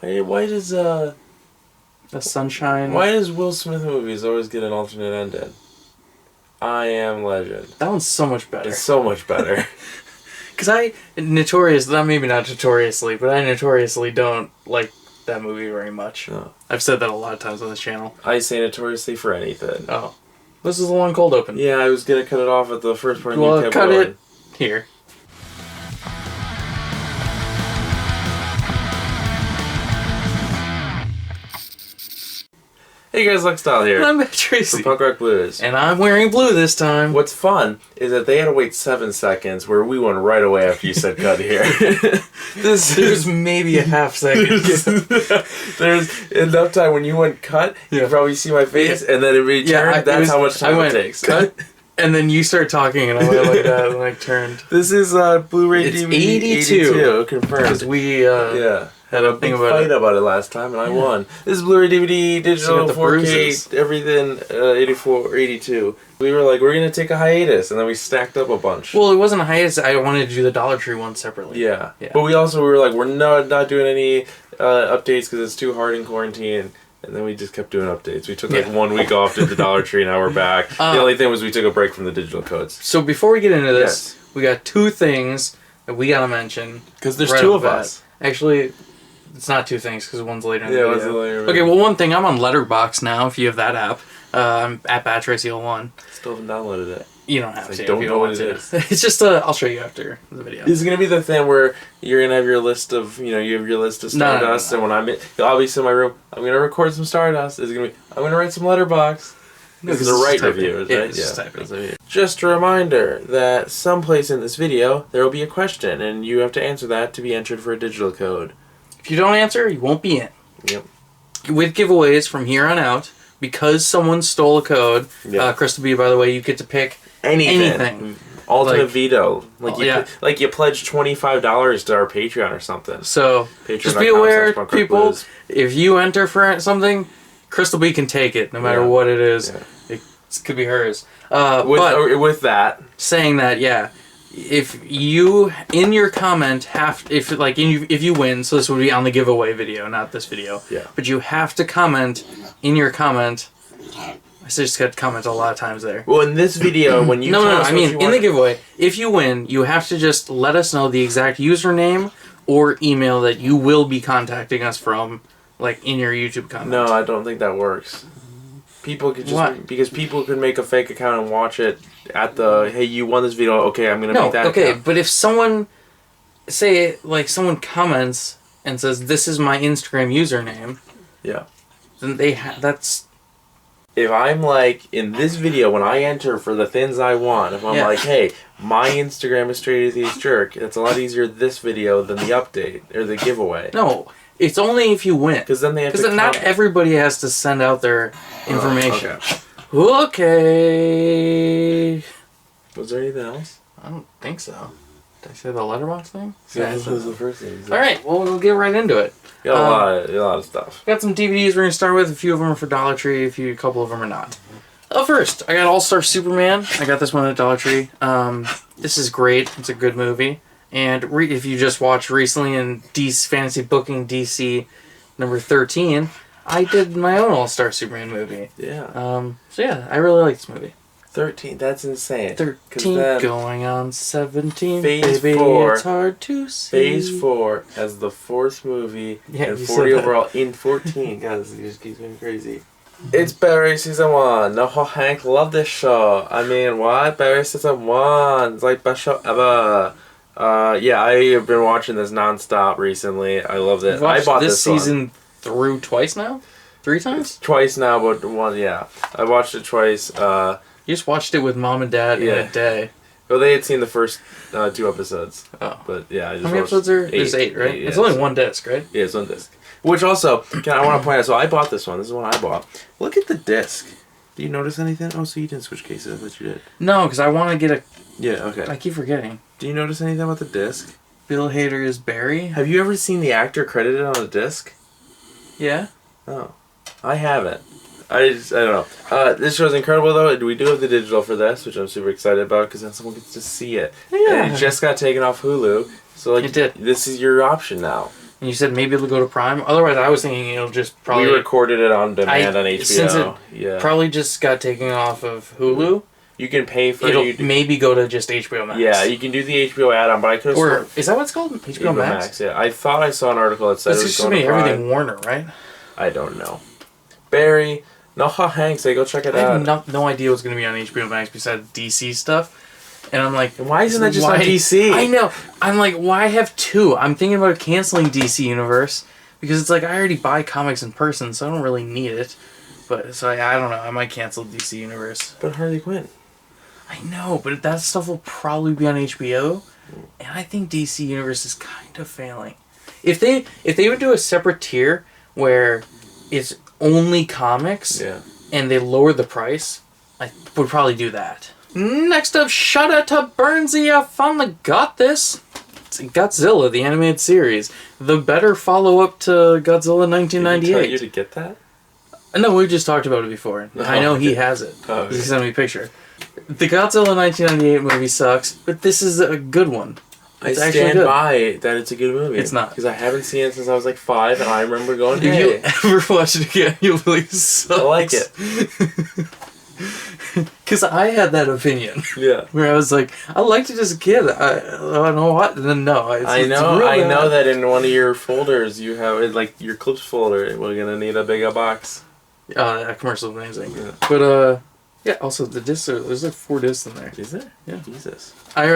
Why does The Sunshine. Why does Will Smith movies always get an alternate ending? I Am Legend. That one's so much better. It's so much better. Because I maybe not notoriously, but I notoriously don't like that movie very much. No. I've said that a lot of times on this channel. I say notoriously for anything. Oh. This is the long cold open. Yeah, I was gonna cut it off at the first part. Well, you kept cut going. it here. Hey guys, Lexstyle here. I'm Tracy. From Punk Rock Blues. And I'm wearing blue this time. What's fun is that they had to wait 7 seconds, where we went right away after you said cut here. There's maybe a half second. There's enough time when you went cut, you can probably see my face, and then it returned. That's how much time it takes. Cut, and then you start talking, and I went like that, and I turned. This is Blu-ray it's DVD 82. confirmed. Because we had a big fight about it last time, and I won. This is Blu-ray DVD, digital, 4K, bruises. everything, 84, 82. We were like, we're going to take a hiatus, and then we stacked up a bunch. Well, it wasn't a hiatus. I wanted to do the Dollar Tree one separately. Yeah. But we were like, we're not doing any updates because it's too hard in quarantine. And then we just kept doing updates. We took like 1 week off, did the Dollar Tree, now we're back. The only thing was we took a break from the digital codes. So before we get into this, we got 2 things that we got to mention. Because there's 2 of us. Actually, it's not 2 things because one's later in the video. One's later. Okay, well, one thing, I'm on Letterboxd now if you have that app. I'm at BatTracy01. Still haven't downloaded it. You don't have to. Don't know what it is. It's just I'll show you after the video. This is gonna be the thing where you're gonna have your list of you have your list of Stardust, and when I'll be in my room, I'm gonna record some Stardust. It's gonna be I'm gonna write some Letterboxd. This is a write review, right? Just a reminder that someplace in this video there will be a question, and you have to answer that to be entered for a digital code. If you don't answer, you won't be in. Yep. With giveaways from here on out, because someone stole a code. Crystal B, by the way, you get to pick. Anything. Ultimate veto. You pledge $25 to our Patreon or something. So just be aware, people, if you enter for something, Crystal B can take it no matter what it is. Yeah. It could be hers. With that. Saying that, if you in your comment if you win, so this would be on the giveaway video, not this video. Yeah. But you have to comment in your comment. I just got to comment a lot of times there. Well, in this video, when you in the giveaway, if you win, you have to just let us know the exact username or email that you will be contacting us from, in your YouTube comment. No, I don't think that works. People could because people could make a fake account and watch it at the hey, you won this video. Okay, I'm gonna make that. Okay, account. But if someone someone comments and says this is my Instagram username, then that's. If I'm in this video, when I enter for the things I want, if I'm hey, my Instagram is Straight Atheist Jerk, it's a lot easier this video than the update or the giveaway. No, it's only if you win. Because then they have to. Because not everybody has to send out their information. Okay. Was there anything else? I don't think so. Did I say the letterbox thing? Yeah, this was the first thing. All right, well, we'll get right into it. Got a lot of stuff. Got some DVDs we're going to start with. A few of them are for Dollar Tree. A couple of them are not. First, I got All-Star Superman. I got this one at Dollar Tree. This is great. It's a good movie. And if you just watched recently in Fantasy Booking DC number 13, I did my own All-Star Superman movie. Yeah. I really like this movie. 13, that's insane. 13 going on 17. Phase Baby, 4. It's hard to see. Phase 4 as the 4th movie and 40 overall in 14. Guys, it just keeps going crazy. It's Barry Season 1. No, Hank loved this show. I mean, what? Barry Season 1. It's like best show ever. I have been watching this nonstop recently. I loved it. I bought this season through twice now? 3 times? Twice now, but one, I watched it twice. You just watched it with Mom and Dad in a day. Well, they had seen the first 2 episodes. Oh. But I just How many episodes are there? There's 8, right? It's only one disc, right? Yeah, it's one disc. Which also, I want to point out, so I bought this one. This is the one I bought. Look at the disc. Do you notice anything? Oh, so you didn't switch cases. I thought you did. No, because I want to get a... Yeah, okay. I keep forgetting. Do you notice anything about the disc? Bill Hader is Barry. Have you ever seen the actor credited on the disc? Yeah. Oh. I haven't. I don't know. This show's incredible, though. We do have the digital for this, which I'm super excited about, because then someone gets to see it. Yeah. And it just got taken off Hulu. So, it did. This is your option now. And you said maybe it'll go to Prime. Otherwise, I was thinking it'll just probably... We recorded it on demand on HBO. Since it probably just got taken off of Hulu... You can pay for it. It'll maybe go to just HBO Max. Yeah, you can do the HBO add-on, but I could have... Or, is that what it's called? HBO Max? Yeah. I thought I saw an article that said it was going to Prime. Everything Warner, right? I don't know. Barry, Noha Hanks, go check it out. I have no idea what's going to be on HBO Max besides DC stuff. And I'm like... Why isn't that just on DC? I know. I'm like, why have two? I'm thinking about canceling DC Universe because it's like I already buy comics in person, so I don't really need it. But so I don't know. I might cancel DC Universe. But Harley Quinn. I know, but that stuff will probably be on HBO, and I think DC Universe is kind of failing. If they would do a separate tier where it's only comics, and they lower the price, I would probably do that. Next up, shout out to Burnsy. I finally got this. It's Godzilla, the animated series, the better follow-up to Godzilla 1998. Did he tell you to get that? No, we just talked about it before. I know he has it. He sent me a picture. The Godzilla 1998 movie sucks, but this is a good one. I stand by that it's a good movie. It's not. Because I haven't seen it since I was like 5, and I remember going, hey. If you ever watch it again, you'll believe it sucks. I like it. Because I had that opinion. Yeah. Where I was like, I liked it as a kid. I don't know what. And then no. I know that in one of your folders you have it, like your clips folder. We're going to need a bigger box. That commercial is amazing. Yeah. But, yeah, also the discs there's like 4 discs in there. Is there? Yeah. Jesus. I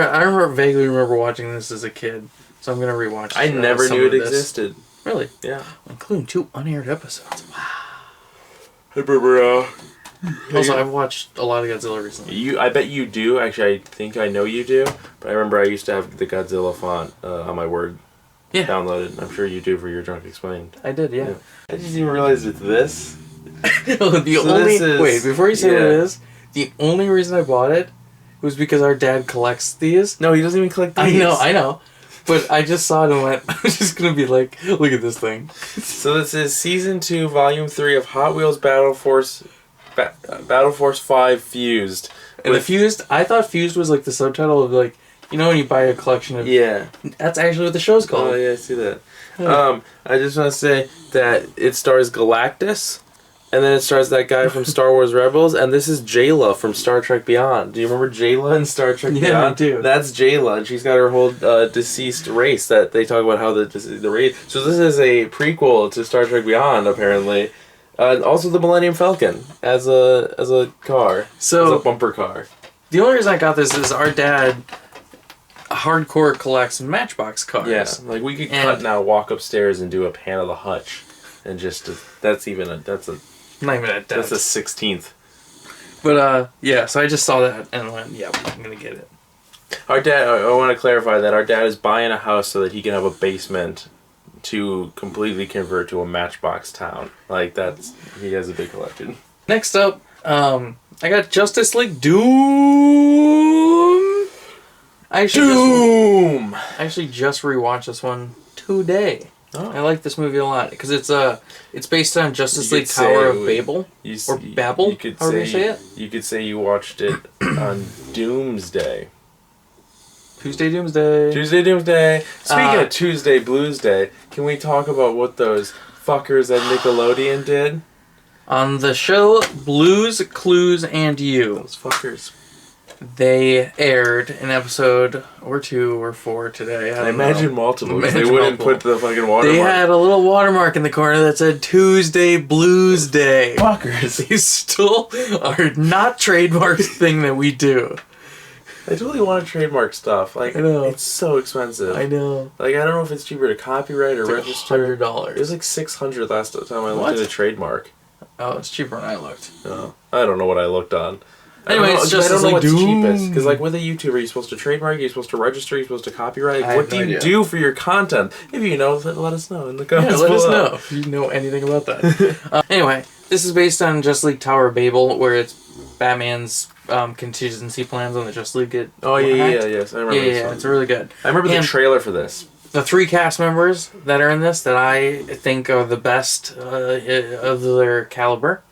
vaguely remember watching this as a kid, so I'm gonna rewatch it. I never knew it existed. Really? Yeah. Including 2 unaired episodes. Wow. Hey, bro. Also, I've watched a lot of Godzilla recently. I bet you do. Actually, I think I know you do. But I remember I used to have the Godzilla font on my Word downloaded. I'm sure you do for your Drunk Explained. I did, yeah. I didn't even realize it's this. Wait, before you say what it is, the only reason I bought it was because our dad collects these. No, he doesn't even collect these. I know. But I just saw it and went, I'm just going to be like, look at this thing. So this is Season 2, Volume 3 of Hot Wheels Battle Force 5 Fused. And the Fused, I thought Fused was like the subtitle of like, you know when you buy a collection of... Yeah. That's actually what the show's called. Oh, yeah, I see that. I just want to say that it stars Galactus. And then it stars that guy from Star Wars Rebels, and this is Jayla from Star Trek Beyond. Do you remember Jayla in Star Trek Beyond? Yeah, I do. That's Jayla, and she's got her whole deceased race that they talk about how the race. So this is a prequel to Star Trek Beyond, apparently. Also, the Millennium Falcon as a car, as a bumper car. The only reason I got this is our dad hardcore collects Matchbox cars. Yeah, like we could cut now, walk upstairs, and do a pan of the hutch, and just that's a. Not even a dent. That's a 16th. But, yeah, so I just saw that and went, yeah, I'm going to get it. Our dad, I want to clarify that our dad is buying a house so that he can have a basement to completely convert to a Matchbox town. Like, he has a big collection. Next up, I got Justice League Doom! I actually just rewatched this one today. Oh. I like this movie a lot because it's based on Justice League Tower of Babel or Babel. However you say it. You could say you watched it on Doomsday. Tuesday Doomsday. Speaking of Tuesday Blues Day, can we talk about what those fuckers at Nickelodeon did? On the show Blues, Clues, and You. Those fuckers. They aired an episode or 2 or 4 today. I imagine multiple. They wouldn't put the fucking watermark. They had a little watermark in the corner that said Tuesday Blues Day. Fuckers. They still are not trademarked thing that we do. I totally want to trademark stuff. Like, I know. It's so expensive. I know. Like, I don't know if it's cheaper to copyright or register. $100. It was like $600 last time I looked at a trademark. Oh, it's cheaper than I looked. Oh, I don't know what I looked on. Anyway, I don't know what's cheapest. Because, like, with a YouTuber, you're supposed to trademark, you're supposed to register, you're supposed to copyright. What do you do for your content? If you know, let us know in the comments below. Let us know if you know anything about that. Anyway, this is based on Justice League Tower of Babel, where it's Batman's contingency plans on the Justice League get yes, I remember this one. Yeah, it's really good. I remember the trailer for this. The 3 cast members that are in this that I think are the best of their caliber.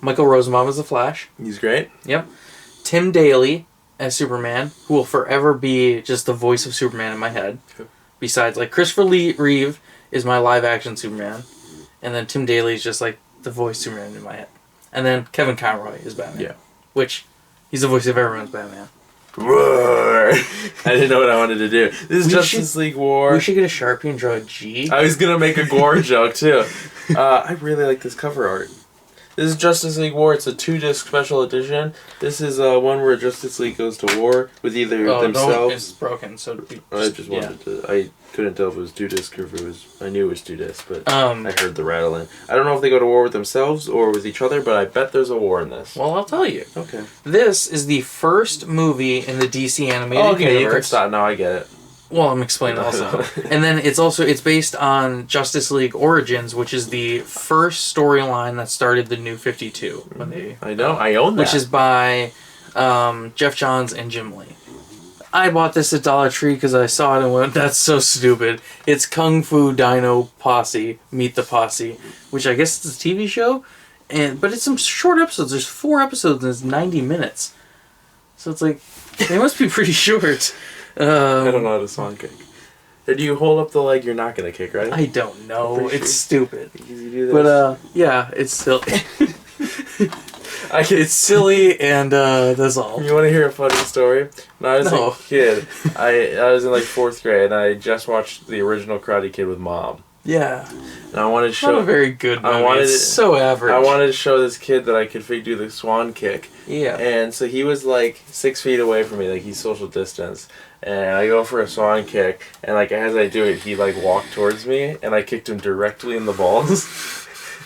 Michael Rosenbaum as the Flash. He's great. Yep. Tim Daly as Superman, who will forever be just the voice of Superman in my head. Okay. Besides, like, Christopher Reeve is my live action Superman, and then Tim Daly is just like the voice Superman in my head, and then Kevin Conroy is Batman. Yeah. Which he's the voice of everyone's Batman. Roar! I didn't know what I wanted to do. This is Justice League War. We should get a Sharpie and draw a G. I was gonna make a gore joke too. I really like this cover art. This is Justice League War. It's a 2-disc special edition. This is one where Justice League goes to war with either themselves. No, it's broken. So I just wanted to. I couldn't tell if it was 2-disc or if it was. I knew it was 2-disc, but I heard the rattling. I don't know if they go to war with themselves or with each other, but I bet there's a war in this. Well, I'll tell you. Okay. This is the first movie in the DC animated universe. Okay, you can stop now. I get it. Well, I'm explaining also. And then it's based on Justice League Origins, which is the first storyline that started the New 52. When they, I know, I own that. Which is by Jeff Johns and Jim Lee. I bought this at Dollar Tree because I saw it and went, that's so stupid. It's Kung Fu Dino Posse, Meet the Posse, which I guess is a TV show. But it's some short episodes. There's 4 episodes and it's 90 minutes. So it's like, they must be pretty short. I don't know how to swan kick. Or do you hold up the leg you're not going to kick, right? I don't know. It's stupid. You do this. But, yeah, it's silly. It's silly, and that's all. You want to hear a funny story? When I was a kid, I was in like 4th grade, and I just watched the original Karate Kid with Mom. Yeah. And I wanted to show... Not a very good movie. It's so average. I wanted to show this kid that I could do the swan kick. Yeah. And so he was like 6 feet away from me, like he's social distance. And I go for a swan kick, and like as I do it, he like walked towards me, and I kicked him directly in the balls.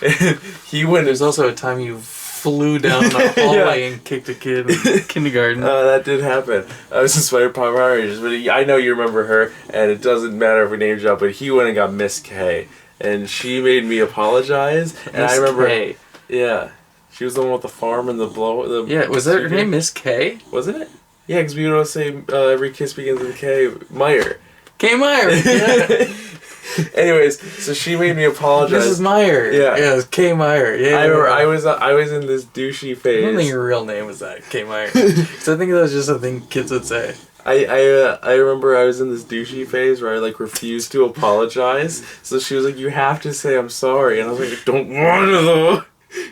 And he went... There's also a time you flew down the hallway and kicked a kid in kindergarten. That did happen. I was inspired by Power but I know you remember her, and it doesn't matter if we name drop, but he went and got Miss K, and she made me apologize. And Miss I remember, K. Yeah, she was the one with the farm and the blow. Yeah, was that her name, Miss K? Wasn't it? Yeah, because we would always say every kiss begins with K. Meyer. K. Meyer. Yeah. Anyways, so she made me apologize. Mrs. Meyer. Yeah, it was K. Meyer. Yeah, I remember I was in this douchey phase. I don't think your real name was that, K. Meyer. Because I think that was just a thing kids would say. I remember I was in this douchey phase where I like refused to apologize. So she was like, "You have to say I'm sorry," and I was like, "I don't want to though."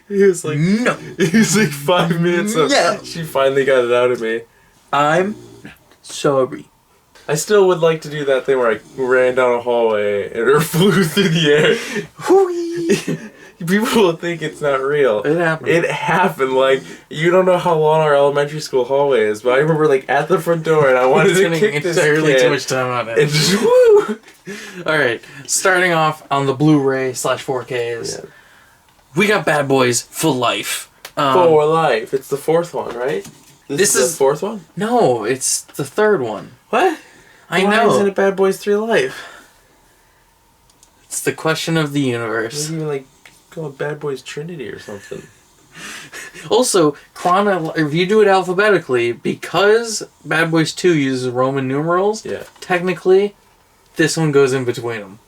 He was like, "No." He was like 5 minutes. No. She finally got it out of me. I'm sorry. I still would like to do that thing where I ran down a hallway and her flew through the air. Whoo! People will think it's not real. It happened. It happened. Like, you don't know how long our elementary school hallway is, but I remember like at the front door and I wanted to kick this kid. Too much time on it. And just woo! Alright, starting off on the Blu-ray /4Ks. Yeah. We got Bad Boys for life. For life. It's the 4th one, right? This is the 4th one? No, it's the 3rd one. What? I know. Why isn't it Bad Boys 3 Life? It's the question of the universe. Maybe like call it Bad Boys Trinity or something. Also, if you do it alphabetically, because Bad Boys 2 uses Roman numerals, technically, this one goes in between them.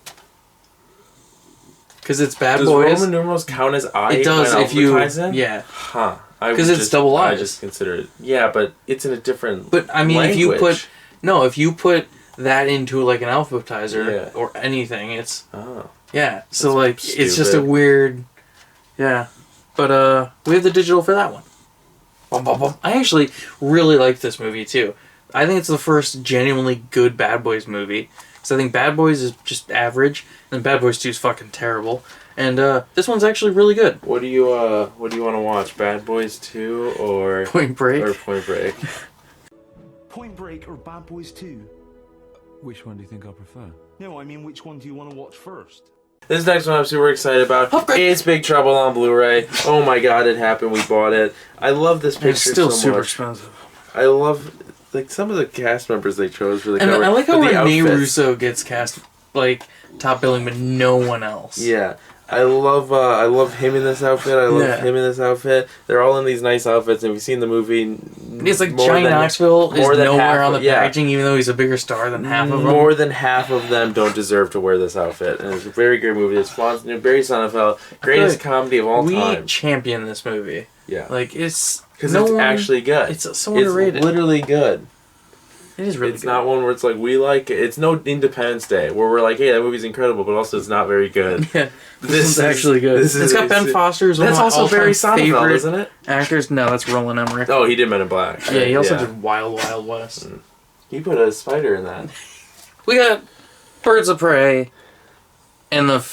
Because it's Bad Boys. Does Roman numerals count as I? It does if you. Yeah. Huh. Because it's double I. I just consider it. Yeah, but it's in a different. But I mean, language. if you put that into like an alphabetizer or anything, it's yeah. So like stupid. It's just a weird, yeah. But we have the digital for that one. Bum, bum, bum. I actually really like this movie too. I think it's the first genuinely good Bad Boys movie. So I think Bad Boys is just average, and Bad Boys 2 is fucking terrible. And this one's actually really good. What do you want to watch? Bad Boys 2 or Point Break? Or Point Break. Point Break or Bad Boys 2? Which one do you think I prefer? No, I mean, which one do you want to watch first? This next one I'm super excited about. It's Big Trouble on Blu-ray. Oh my god, it happened. We bought it. I love this picture so much. It's still super expensive. I love like some of the cast members they chose for the cover. And I like how Rene Russo gets cast like top billing, but no one else. Yeah. I love him in this outfit. I love him in this outfit. They're all in these nice outfits, and we've seen the movie. It's like Johnny Knoxville is nowhere on the packaging, even though he's a bigger star than half of them. More than half of them don't deserve to wear this outfit, and it's a very great movie. It's Barry Sonnenfeld, greatest comedy of all time. We champion this movie. Yeah, like it's because it's actually good. It's so underrated. It's literally good. It is really It's good. not one where it's like, we like it. It's no Independence Day, where we're like, hey, that movie's incredible, but also it's not very good. Yeah, this is actually good. It's got Ben Foster as one of my also Barry all-time Sonnenfeld, favorite isn't it? actors. No, that's Roland Emmerich. Oh, he did Men in Black. Yeah, he also did Wild Wild West. He put a spider in that. We got Birds of Prey and the...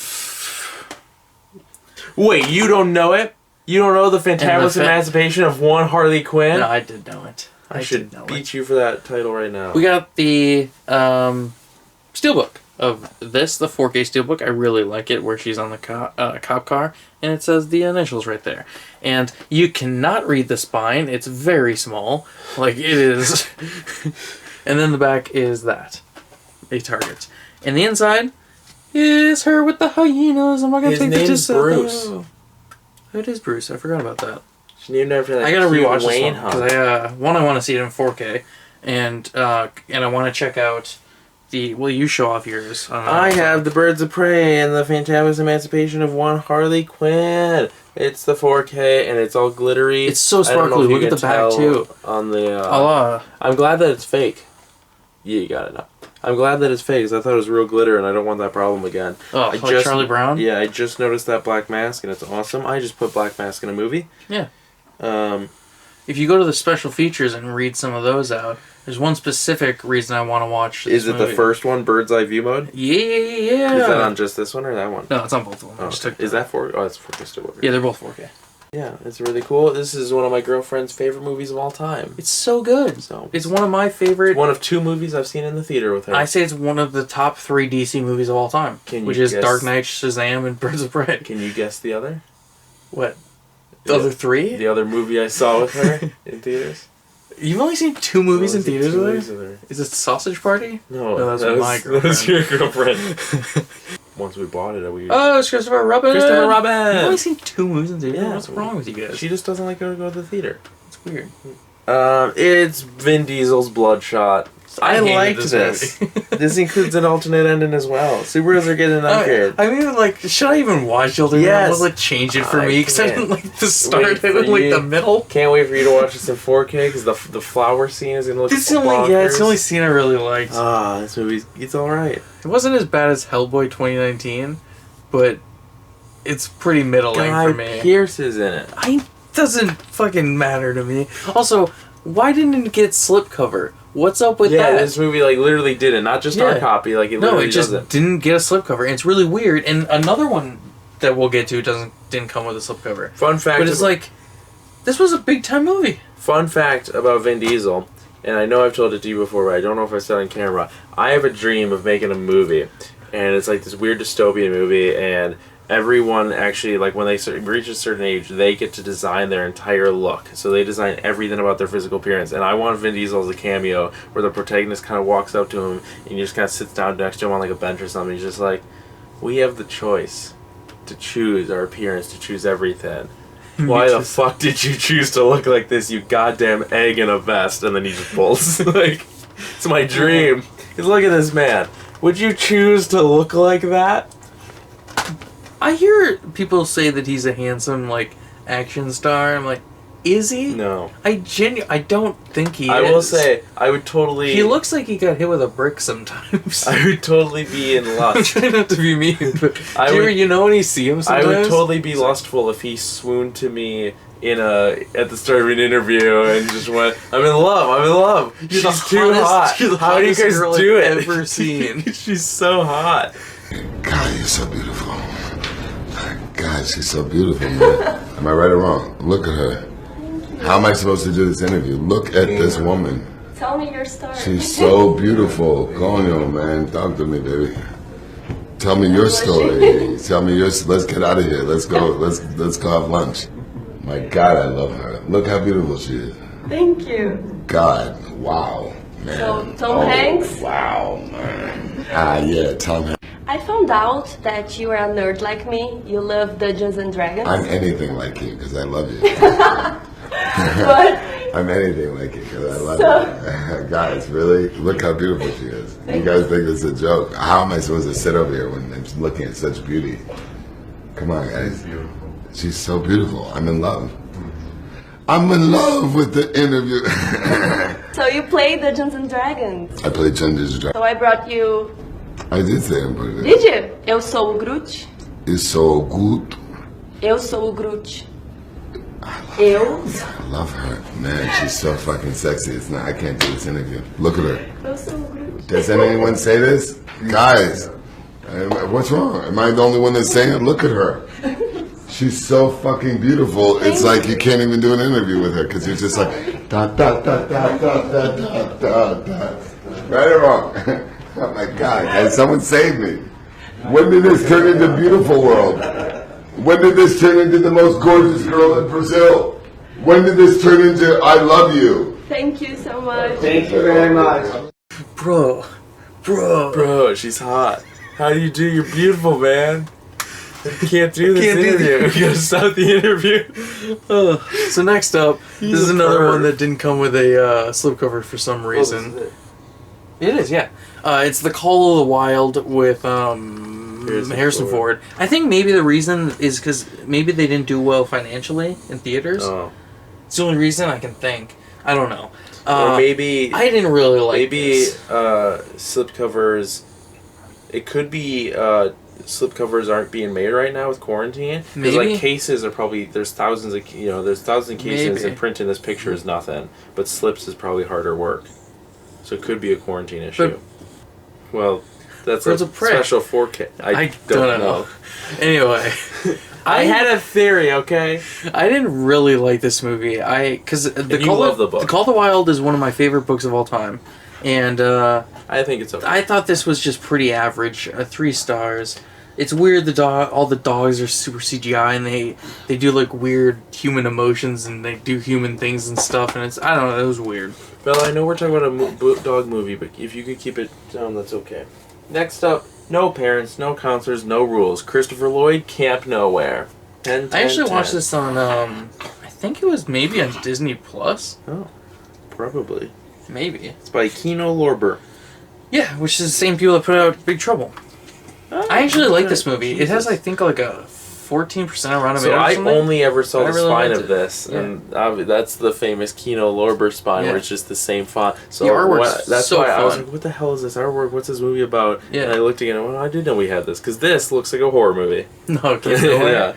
Wait, you don't know it? You don't know the Fantabulous Emancipation of one Harley Quinn? No, I did know it. I should beat you for that title right now. We got the steelbook of this, the 4K steelbook. I really like it, where she's on the cop car, and it says the initials right there. And you cannot read the spine. It's very small. Like, it is. And then the back is that. A target. And the inside is her with the hyenas. I'm not going to take the name's Bruce. It is Bruce. I forgot about that. She's named after that. I gotta rewatch this Wayne one because I want to see it in 4K, and I want to check out the. Well, you show off yours. I have the Birds of Prey and the Fantabulous Emancipation of one Harley Quinn. It's the 4K and it's all glittery. It's so sparkly. Look at the back too. On the. I'm glad that it's fake. Yeah, you got it now. I'm glad that it's fake because I thought it was real glitter and I don't want that problem again. Oh, like Charlie Brown? Yeah, I just noticed that black mask and it's awesome. I just put black mask in a movie. Yeah. If you go to the special features and read some of those out, there's one specific reason I want to watch this Is it movie. the first one, Bird's Eye View mode? Yeah. Is that on just this one or that one? No, it's on both of them. Oh, is that 4K? Oh, it's 4K still. Yeah, they're both 4K. Yeah, it's really cool. This is one of my girlfriend's favorite movies of all time. It's so good. So it's one of my favorite... One of 2 movies I've seen in the theater with her. I say it's one of the top 3 DC movies of all time. Which is Dark Knight, Shazam, and Birds of Prey. Can you guess the other? What? The other 3? The other movie I saw with her in theaters. You've only seen 2 movies in theaters with her? Is it Sausage Party? No, that was my girlfriend. That was your girlfriend. Once we bought it, Oh, it's Christopher Robin! Christopher Robin! You've only seen 2 movies in theaters? Yeah. What's wrong with you guys? She just doesn't like to go to the theater. It's weird. It's Vin Diesel's Bloodshot. I liked this. This includes an alternate ending as well. Superheroes are getting upgraded. I mean, like, should I even watch Alternate? Yes. Yes. Like, change it for me because I didn't like the start. I Wait for didn't like you. the middle. Can't wait for you to watch this in 4K because the flower scene is gonna look. It's the only scene I really liked. This movie's it's all right. It wasn't as bad as Hellboy 2019, but it's pretty middling for me. Guy Pearce is in it. It doesn't fucking matter to me. Also, why didn't it get slipcover? What's up with that? Yeah, this movie like literally didn't. Not just our copy. Like it literally it just doesn't. didn't get a slipcover. And it's really weird. And another one that we'll get to didn't come with a slipcover. Fun fact. But it's like, this was a big time movie. Fun fact about Vin Diesel, and I know I've told it to you before, but I don't know if I said it on camera. I have a dream of making a movie, and it's like this weird dystopian movie, and everyone actually, like when they reach a certain age, they get to design their entire look. So they design everything about their physical appearance. And I want Vin Diesel as a cameo where the protagonist kind of walks up to him and he just kind of sits down next to him on like a bench or something. He's just like, we have the choice to choose our appearance, to choose everything. Why the fuck did you choose to look like this, you goddamn egg in a vest? And then he just pulls. Like, it's my dream. Because look at this man. Would you choose to look like that? I hear people say that he's a handsome, like, action star. I'm like, is he? No. I don't think he is. I will say, I would totally... He looks like he got hit with a brick sometimes. I would totally be in I'm lust. trying not to be mean, but you know when you see him sometimes? I would totally be lustful if he swooned to me at the start of an interview and just went, I'm in love. You're the She's too hot. You're the How do you hottest guys girl do I've it? ever seen. She's so hot. God, you're so beautiful. God, she's so beautiful, man. Am I right or wrong? Look at her. How am I supposed to do this interview? Look at this woman. Tell me your story. She's so beautiful. Conyo, man. Talk to me, baby. Tell me your story. Tell me yours. Let's get out of here. Let's go. Let's go have lunch. My God, I love her. Look how beautiful she is. Thank you. God, wow, man. So, Tom Hanks? Wow, man. Yeah, Tom Hanks. I found out that you are a nerd like me. You love Dungeons and Dragons. I'm anything like you because I love you. But I'm anything like you because I love you. Guys, really? Look how beautiful she is. You guys think it's a joke. How am I supposed to sit over here when I'm looking at such beauty? Come on, guys. She's so beautiful. I'm in love. I'm in love with the interview. So you play Dungeons and Dragons. I play Dungeons and Dragons. So I brought you... I did say I put it in. Did you? Eu sou o Groot. It's so good. Eu sou o Groot. Eu? I love her. Man, she's so fucking sexy. It's not, I can't do this interview. Look at her. Eu sou o Groot. Does anyone say this? Guys, what's wrong? Am I the only one that's saying it? Look at her. She's so fucking beautiful. It's like you can't even do an interview with her because you're just like da da da da da da da da da. Right or wrong? Oh my God! Can someone save me? When did this turn into Beautiful World? When did this turn into the most gorgeous girl in Brazil? When did this turn into I love you? Thank you so much. Thank you very much. Bro, she's hot. How do you do? You're beautiful, man. You can't do this interview. You gotta stop the interview. So next up, He's this is a another perv. one that didn't come with a slipcover for some reason. It is, yeah. It's The Call of the Wild with Harrison Ford. I think maybe the reason is because maybe they didn't do well financially in theaters. Oh. It's the only reason I can think. I don't know. Or maybe I didn't really like this. slipcovers. It could be slipcovers aren't being made right now with quarantine. Because Maybe. like cases are probably there's thousands of cases Maybe. and printing this picture is nothing. But slips is probably harder work. So it could be a quarantine issue. Well, that's Birds a of Prey. special 4K. I don't know. Anyway, I had a theory, okay? I didn't really like this movie. Because you love the book. The Call of the Wild is one of my favorite books of all time, and I think it's okay. I thought this was just pretty average. 3 stars. It's weird. All the dogs are super CGI, and they do like weird human emotions, and they do human things and stuff. And I don't know. It was weird. Bella, I know we're talking about a dog movie, but if you could keep it down, that's okay. Next up, no parents, no counselors, no rules. Christopher Lloyd, Camp Nowhere. 10, 10, I actually 10. watched this on. I think it was maybe on Disney Plus. Oh, probably. Maybe. It's by Kino Lorber. Yeah, which is the same people that put out Big Trouble. I actually like this movie. It has, I think, like a 14% on Rotten So Tomatoes. I or something. only ever saw I the really spine liked of it. this, Yeah. and that's the famous Kino Lorber spine, Yeah. where it's just the same font. So The artwork's that's so why I was fun. like, "What the hell is this artwork? What's this movie about?" Yeah. And I looked again, and I did know we had this because this looks like a horror movie. No, okay. Yeah,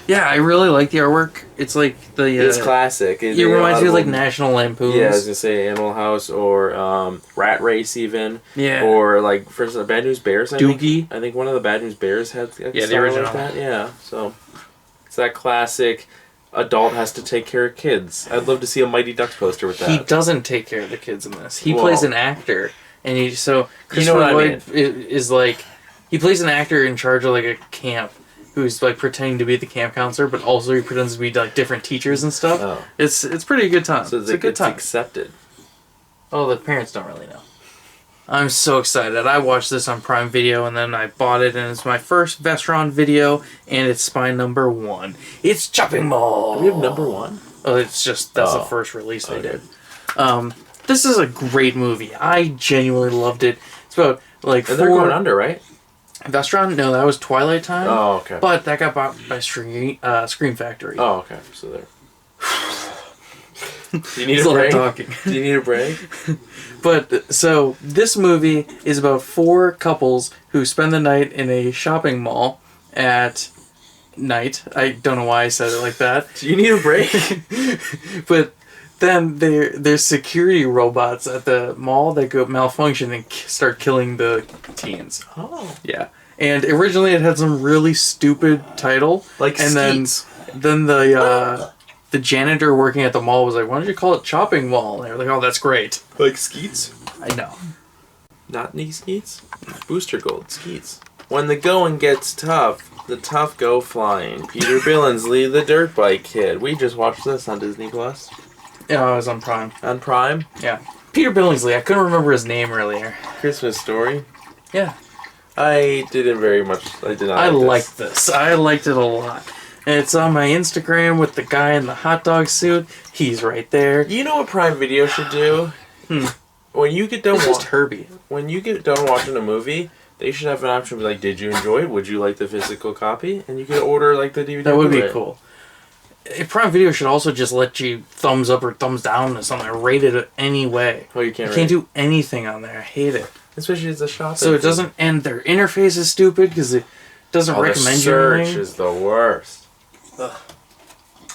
Yeah, I really like the artwork. It's like the. it's classic. It reminds me of like National Lampoons. Yeah, I was gonna say Animal House or Rat Race even. Yeah. Or like for instance, Bad News Bears. Doogie. I think one of the Bad News Bears had a Yeah, the style original. like that. Yeah, so it's that classic. Adult has to take care of kids. I'd love to see a Mighty Ducks poster with that. He doesn't take care of the kids in this. He Well- plays an actor, and Christopher what I Lloyd is like he plays an actor in charge of like a camp who's like pretending to be the camp counselor, but also he pretends to be like different teachers and stuff. Oh. It's pretty good time. So it's a good time. accepted. Oh, the parents don't really know. I'm so excited. I watched this on Prime Video, and then I bought it, and it's my first Vestron video, and it's spine number 1. It's Chopping Mall. Do we have number 1? Oh, it's just that's the first release they did. This is a great movie. I genuinely loved it. It's about like And they're going under, right? Vestron. No, that was Twilight Time. Oh, okay. But that got bought by Scream Factory. Oh, okay. So there. Do you need It's a a lot of break? talking. Do you need a break? But so this movie is about 4 couples who spend the night in a shopping mall at night. I don't know why I said it like that. Do you need a break? But then there's security robots at the mall that go malfunction and start killing the teens. Oh. Yeah. And originally it had some really stupid title. Like and Skeets. then the janitor working at the mall was like, "Why don't you call it Chopping Mall?" And they were like, "Oh, that's great." Like Skeets? I know. Not knee Skeets? Booster Gold Skeets. When the going gets tough, the tough go flying. Peter Billingsley, the dirt bike kid. We just watched this on Disney Plus. Yeah, I was on Prime. On Prime. Yeah. Peter Billingsley. I couldn't remember his name earlier. Christmas Story. Yeah. I didn't very much. I did not. I like liked this. I liked it a lot. And it's on my Instagram with the guy in the hot dog suit. He's right there. You know what Prime Video should do? When you get done, It's just Herbie. when you get done watching a movie, they should have an option to be like, "Did you enjoy it? Would you like the physical copy?" And you can order like the DVD. That would be Blu-ray. cool. Prime Video should also just let you thumbs up or thumbs down to something. Rate it any way. Oh, you can't. You can't do anything on there. I hate it. Especially as a shopping. So it doesn't, and their interface is stupid because it doesn't recommend you anything. Search is the worst. Ugh.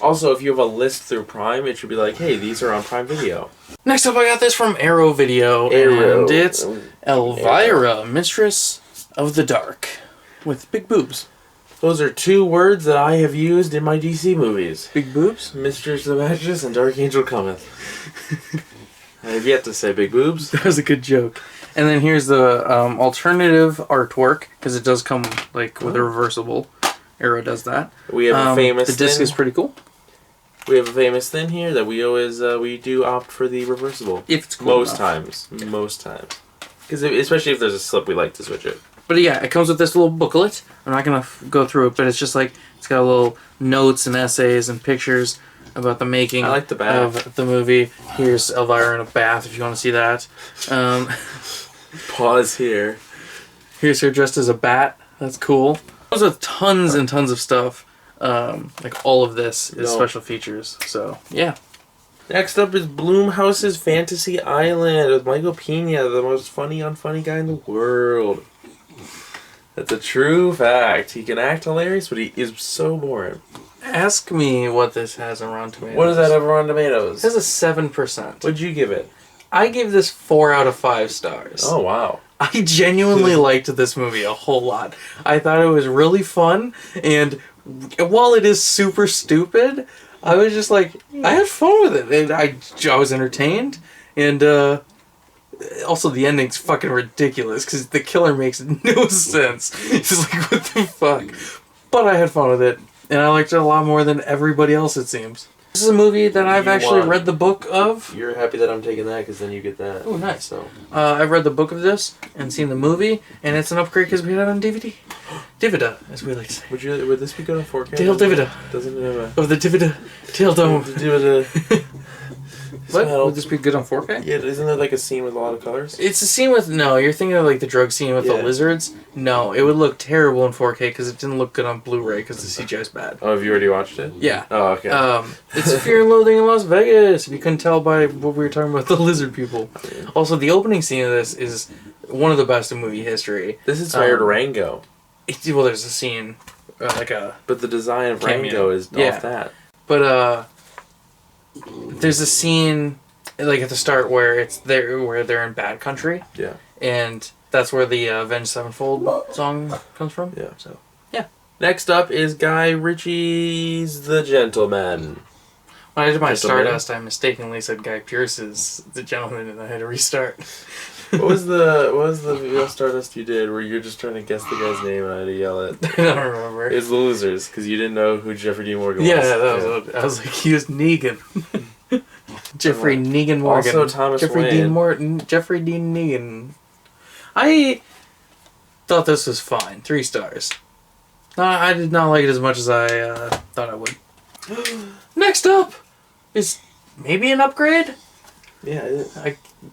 Also, if you have a list through Prime, it should be like, hey, these are on Prime Video. Next up, I got this from Arrow Video, and it's Elvira, Mistress of the Dark, with big boobs. Those are 2 words that I have used in my DC movies. Big boobs? Mistress of Matches and Dark Angel Cometh. I have yet to say big boobs. That was a good joke. And then here's the alternative artwork, because it does come like with a reversible. Arrow does that. We have a famous The disc is pretty cool. We have a famous thing here that we always we do opt for the reversible. If it's cool most times. Because especially if there's a slip, we like to switch it. But yeah, it comes with this little booklet. I'm not gonna go through it, but it's just like it's got little notes and essays and pictures about the making of the movie. Here's Elvira in a bath if you want to see that. Pause here. Here's her dressed as a bat. That's cool. Comes with tons and tons of stuff. Like all of this is special features. So yeah. Next up is Blumhouse's Fantasy Island with Michael Pena, the most unfunny guy in the world. That's a true fact. He can act hilarious, but he is so boring. Ask me what this has on Rotten Tomatoes. What does that have on Rotten Tomatoes? It has a 7%. What'd you give it? I gave this 4 out of 5 stars. Oh, wow. I genuinely liked this movie a whole lot. I thought it was really fun, and while it is super stupid, I was just like, I had fun with it. And I was entertained, and also the ending's fucking ridiculous, because the killer makes no sense. It's like, what the fuck? But I had fun with it, and I liked it a lot more than everybody else, it seems. This is a movie that I've actually read the book of. You're happy that I'm taking that because then you get that. Oh, nice. So, I've read the book of this and seen the movie, and it's an upgrade because we have it on DVD. Divida, as we like to say. Would this be good on 4K? Dale Divida. Doesn't it have a... Of the Divida Tail Dome. Divida. What? Would this be good on 4K? Yeah, isn't there like a scene with a lot of colors? It's a scene with... No, you're thinking of like the drug scene with the lizards. No, it would look terrible in 4K because it didn't look good on Blu-ray because the CGI is bad. Oh, have you already watched it? Yeah. Oh, okay. It's Fear and Loathing in Las Vegas, if you couldn't tell by what we were talking about the lizard people. Also, the opening scene of this is one of the best in movie history. This inspired Rango. Well, there's a scene, like a... But the design of cameo. Rango is off that. But, there's a scene, like at the start, where they're in bad country. Yeah. And that's where the Avenged Sevenfold song comes from. Yeah. So, yeah. Next up is Guy Ritchie's The Gentleman. When I did my Stardust, I mistakenly said Guy Pearce's The Gentleman, and I had to restart. What was the real Stardust you did where you're just trying to guess the guy's name and I had to yell it? I don't remember. It's The Losers, because you didn't know who Jeffrey Dean Morgan was. Yeah, I was like, he was Negan. Jeffrey Negan Morgan. Also Thomas Wayne. Jeffrey Dean Negan. I thought this was fine. 3 stars. I did not like it as much as I thought I would. Next up is maybe an upgrade? Yeah,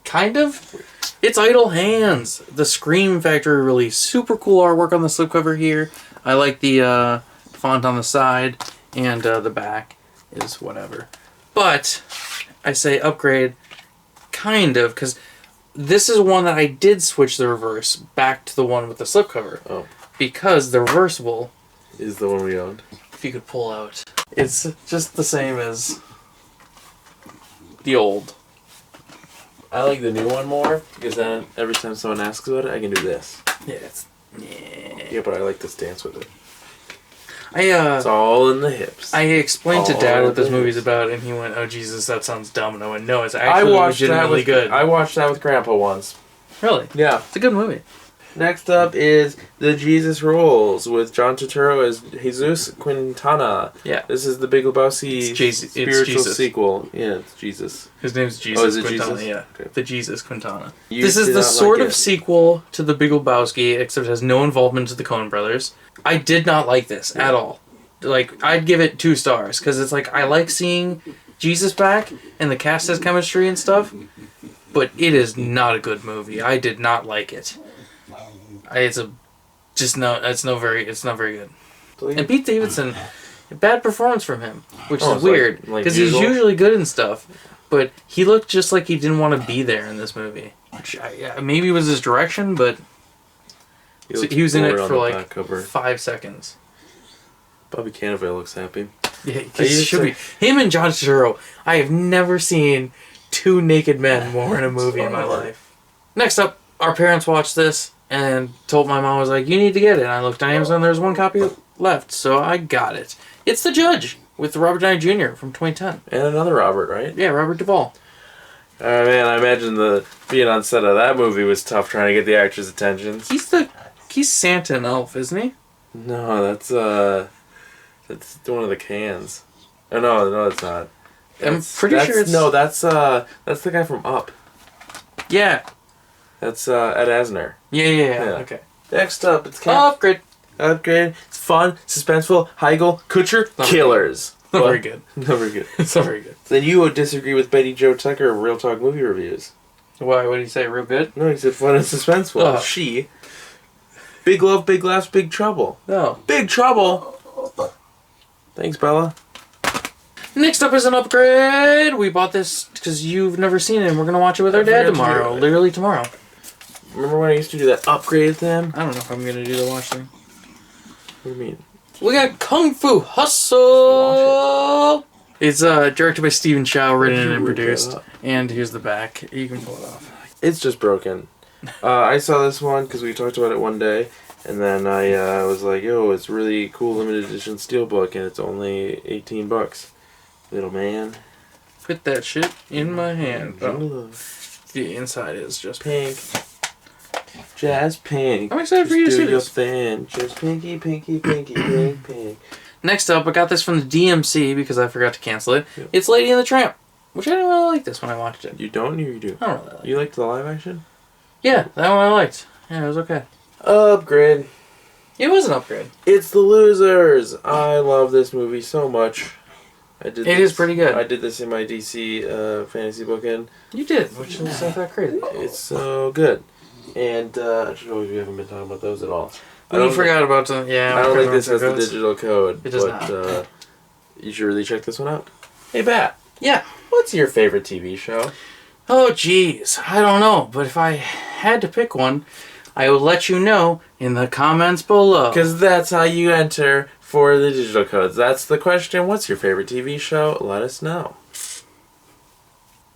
kind of. It's Idle Hands, the Scream Factory release. Super cool artwork on the slipcover here. I like the font on the side, and the back is whatever. But I say upgrade, kind of, because this is one that I did switch the reverse back to the one with the slipcover. Oh. Because the reversible is the one we owned. If you could pull out. It's just the same as the old. I like the new one more because then every time someone asks about it, I can do this. Yeah, but I like this dance with it. It's all in the hips. I explained to Dad what this movie's about, and he went, "Oh Jesus, that sounds dumb." And I went, "No, it's actually legitimately good." I watched that with Grandpa once. Really? Yeah, it's a good movie. Next up is The Jesus Rolls with John Turturro as Jesus Quintana. Yeah. This is the Big Lebowski spiritual sequel. Yeah, it's Jesus. His name's Jesus Quintana. Jesus? Yeah, okay. The Jesus Quintana. This is the sort of sequel to The Big Lebowski, except it has no involvement to the Coen brothers. I did not like this at all. Like, I'd give it 2 stars, because it's like, I like seeing Jesus back, and the cast has chemistry and stuff, but it is not a good movie. I did not like it. It's not very good. And Pete Davidson, Bad performance from him, which is it's weird like because he's usual? usually good and stuff. But he looked just like he didn't want to be there in this movie. Which maybe it was his direction, but he was in it for like 5 seconds. Bobby Cannavale looks happy. Yeah, he should be. Him and John Turturro. I have never seen two naked men more in a movie in my life. Next up, our parents watched this and told my mom, was like, you need to get it. And I looked on Amazon, there's one copy left, so I got it. It's The Judge with Robert Downey Jr. from 2010. And another Robert, right? Yeah, Robert Duvall. Man, I imagine being on set of that movie was tough trying to get the actors' attention. He's Santa and Elf, isn't he? No, that's one of the cans. Oh no, it's not. I'm pretty sure it's... No, that's the guy from Up. Yeah. That's Ed Asner. Yeah. Okay. Next up, it's Upgrade. It's fun, suspenseful, Heigl, Kutcher, killers. Not very good. Not very good. It's not very good. Then you would disagree with Betty Jo Tucker of Real Talk Movie Reviews. Why? What did he say? Real good? No, he said fun and suspenseful. Oh. She. Big love, big laughs, big trouble. No. Big trouble. Thanks, Bella. Next up is an upgrade. We bought this because you've never seen it, and we're going to watch it with our dad tomorrow. Literally tomorrow. Remember when I used to do that upgrade thing? I don't know if I'm going to do the watch thing. What do you mean? We got Kung Fu Hustle! It's directed by Stephen Chow, written and produced. And here's the back. You can pull it off. It's just broken. I saw this one because we talked about it one day. And then I was like, yo, it's really cool limited edition steelbook, and it's only $18. Little man. Put that shit in my hand. Oh. The inside is just pink. Jazz pink. I'm excited for you to see this. Thing. Just pinky, pinky, pinky, pink, pink. Next up, I got this from the DMC because I forgot to cancel it. Yep. It's Lady and the Tramp, which I didn't really like this when I watched it. You don't, or you do? I don't really like it. You liked the live action? Yeah, that one I liked. Yeah, it was okay. Upgrade. It was an upgrade. It's The Losers. I love this movie so much. It is pretty good. I did this in my DC fantasy booking. You did, which is not that crazy. It's so good. And we haven't been talking about those at all. We forgot about them. Yeah, I don't think this has the digital code. It does not. You should really check this one out. Hey, Bat. Yeah. What's your favorite TV show? Oh, jeez. I don't know. But if I had to pick one, I will let you know in the comments below. Because that's how you enter for the digital codes. That's the question. What's your favorite TV show? Let us know.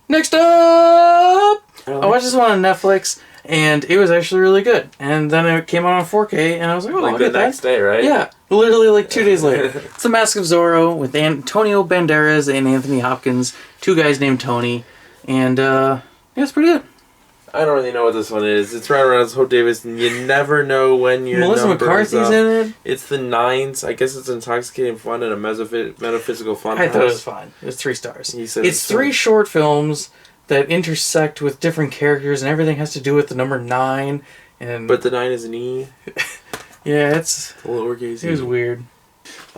Next up! I watched this one on Netflix, and it was actually really good. And then it came out on 4K, and I was like, oh, like the next day, right? Yeah, literally like 2 days later. It's The Mask of Zorro with Antonio Banderas and Anthony Hopkins. Two guys named Tony. And, yeah, it's pretty good. I don't really know what this one is. It's Ryan Reynolds, Hope Davis, and you never know when your Melissa number McCarthy's is up. in it. It's the nines. I guess it's intoxicating fun and a metaphysical fun. I thought it was fine. It was 3 stars. He said It's 3 short films that intersect with different characters, and everything has to do with the number 9. But the 9 is an E. Yeah, it's a lowercase E. It was weird.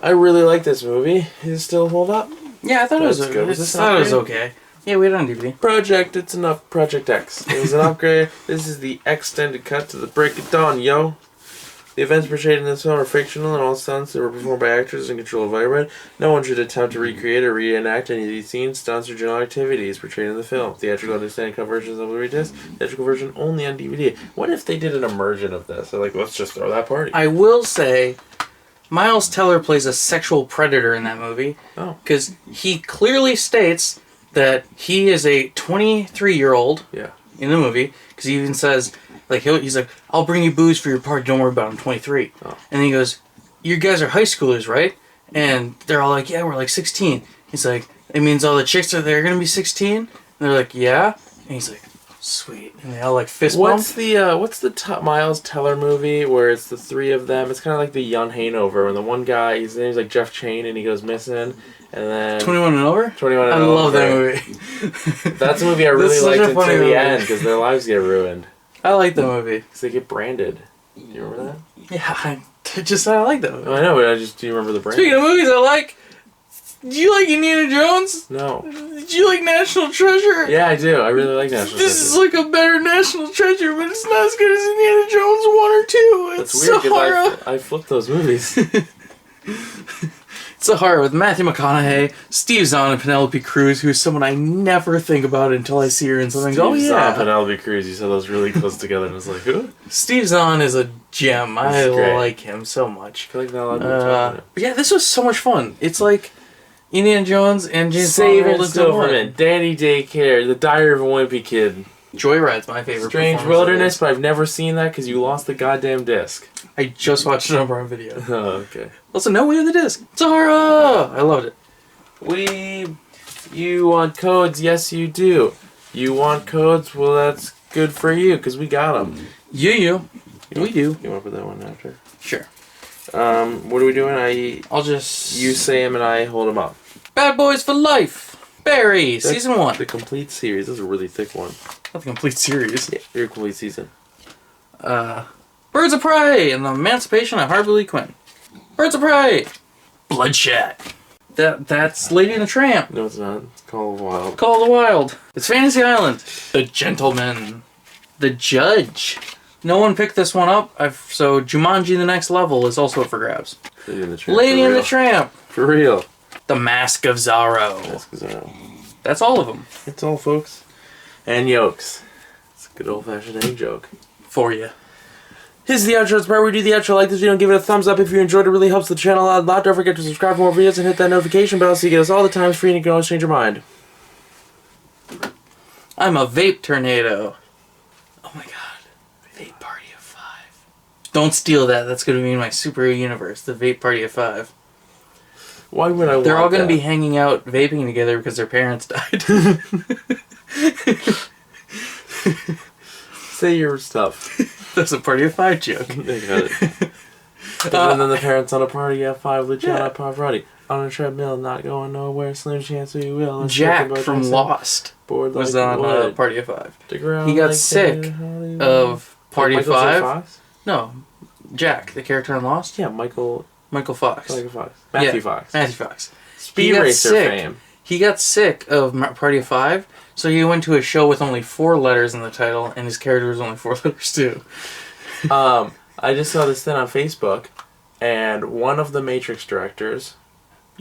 I really like this movie. Does it still hold up? Yeah, I thought it was good. I thought it was okay. Yeah, we had it on DVD. It's enough. Project X. It was an upgrade. This is the extended cut to the break of dawn, yo. The events portrayed in this film are fictional, and all stunts that were performed by actors in control of environment. No one should attempt to recreate or reenact any of these scenes, stunts, or general activities portrayed in the film. Theatrical understanding cut versions on Blu-ray disc. Theatrical version only on DVD. What if they did an immersion of this? They're like, let's just throw that party. I will say, Miles Teller plays a sexual predator in that movie. Oh. Because he clearly states that he is a 23-year-old in the movie. Because he even says, like, he's like, I'll bring you booze for your party, don't worry about it, I'm 23. Oh. And then he goes, you guys are high schoolers, right? And they're all like, yeah, we're like 16. He's like, it means all the chicks are there gonna be 16? And they're like, yeah. And he's like, sweet. And they all like fist bump. What's the Miles Teller movie where it's the 3 of them? It's kind of like the Jan Hanover, when the one guy, his name's like Jeff Chain, and he goes missing. And then 21 and Over? 21 and Over. I love that movie. That's a movie I really liked until the end, because their lives get ruined. I like that movie. Because they get branded. Do you remember that? Yeah, I like that movie. I know, but do you remember the brand? Speaking of movies I like, do you like Indiana Jones? No. Did you like National Treasure? Yeah, I do. I really like National Treasure. This is like a better National Treasure, but it's not as good as Indiana Jones 1 or 2. It's That's weird, so hard. I flipped those movies. It's a horror with Matthew McConaughey, Steve Zahn, and Penelope Cruz, who's someone I never think about until I see her in something. Steve Zahn, Penelope Cruz, you said those really close together, and I was like, who? Steve Zahn is a gem. I like him so much. I feel like not a lot of people talk about it. But yeah, this was so much fun. It's like Indiana Jones and James Save Bond and Silverman, Danny Daycare, The Diary of a Wimpy Kid. Joyride's my favorite. Strange Wilderness, but I've never seen that because you lost the goddamn disc. I just watched it on video. Oh, okay. Also, no, we have the disc. It's a horror! I loved it. You want codes? Yes, you do. You want codes? Well, that's good for you because we got them. You. We do. You want to put that one after? Sure. What are we doing? I'll just... You say them and I hold them up. Bad Boys for Life. Barry, Season 1. The complete series. This is a really thick one. Not the complete series. Yeah, your complete season. Birds of Prey and the Emancipation of Harley Quinn. Birds of Prey. Bloodshot. That's Lady and the Tramp. No, it's not. It's Call of the Wild. Call of the Wild. It's Fantasy Island. The Gentleman. The Judge. No one picked this one up, so Jumanji: The Next Level is also up for grabs. Lady and the Tramp. Lady and the Tramp. For real. The Mask of Zorro. Mask of Zorro. That's all of them. That's all, folks. And yolks. It's a good old-fashioned egg joke. For you. Here's the outro. It's where we do the outro. Like this video and give it a thumbs up if you enjoyed it. It really helps the channel out a lot. Don't forget to subscribe for more videos and hit that notification bell so you get us all the times free and you can always change your mind. I'm a vape tornado. Oh my god. Vape Party of 5. Don't steal that. That's going to be in my superhero universe. The Vape Party of 5. Why would I They're all going to that? be hanging out vaping together because their parents died. Say your stuff. That's a Party of 5 joke. They got it. And then the parents on a party at 5 legit on a party. On a treadmill, not going nowhere. Slim chance we will. Let's Jack from Lost was on Party of 5. He got sick of Party of 5. No, Jack, the character in Lost. Yeah, Michael Fox. Matthew Fox. Matthew Fox. Speed Racer fame. He got sick of Party of 5, so he went to a show with only 4 letters in the title, and his character was only 4 letters too. I just saw this thing on Facebook, and one of the Matrix directors.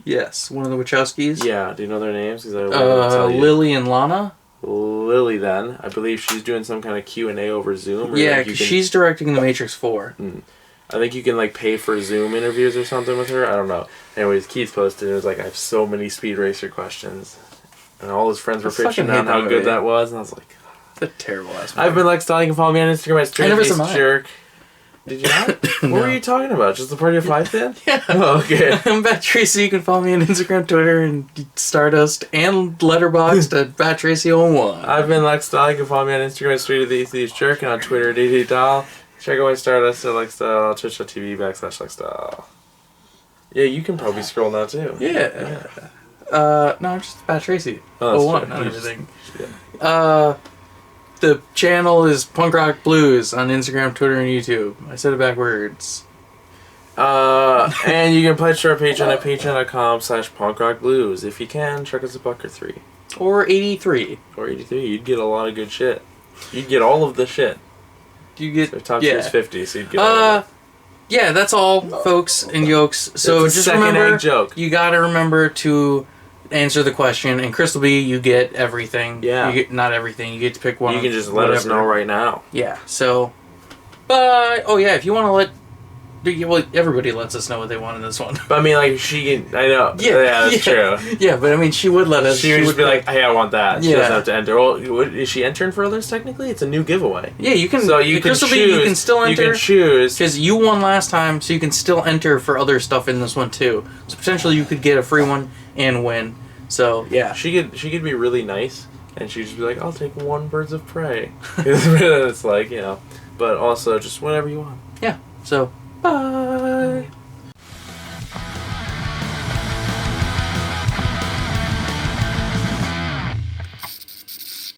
Yes, one of the Wachowskis. Yeah, do you know their names? Lily and Lana. Lily, then I believe she's doing some kind of Q&A over Zoom. Or yeah, she's directing The Matrix 4. I think you can like pay for Zoom interviews or something with her. I don't know. Anyways, Keith posted it. It was like, I have so many Speed Racer questions, and all his friends were pitching on how good that was, and I was like, it's a terrible ass movie. I've been like Stalin. You can follow me on Instagram at StrangerJerk. Did you not? No. What were you talking about? Just the Party of 5 then? Yeah. Oh, okay. I'm Bat Tracy. You can follow me on Instagram, Twitter, and Stardust, and Letterboxd at BatTracy01. I've been Lex Dahl. You can follow me on Instagram at StreetOfTheAtheistJerk and on Twitter at DDDahl. Check out my Stardust at LexDahl, twitch.tv/LexDahl. Yeah, you can probably scroll now too. Yeah. No, just Bat Tracy. Oh, one, not everything. The channel is Punk Rock Blues on Instagram, Twitter, and YouTube. I said it backwards. And you can pledge to our Patreon at patreon.com/punkrockblues. If you can, check us a buck or 3. Or 83. Or 83. You'd get a lot of good shit. You'd get all of the shit. You get so top tier is 50, so you'd get all of it. Yeah, that's all, folks and yokes. So just remember, you gotta remember to answer the question. And Crystal B, you get everything. Yeah. You get not everything. You get to pick one. You can just let us know right now. Yeah. So, bye. Oh yeah, if you want to let. Well, everybody lets us know what they want in this one. But I mean, like, she can. I know. Yeah, that's true. Yeah, but I mean, she would let us. She would just be like, hey, I want that. She Yeah. doesn't have to enter. Well, is she entering for others technically? It's a new giveaway. Yeah, you can. So you can choose. You can still enter. You can choose. Because you won last time, so you can still enter for other stuff in this one too. So potentially you could get a free one and win. So yeah. She could be really nice, and she'd just be like, I'll take 1 Birds of Prey. It's like, you know. But also, just whatever you want. Yeah. So, bye.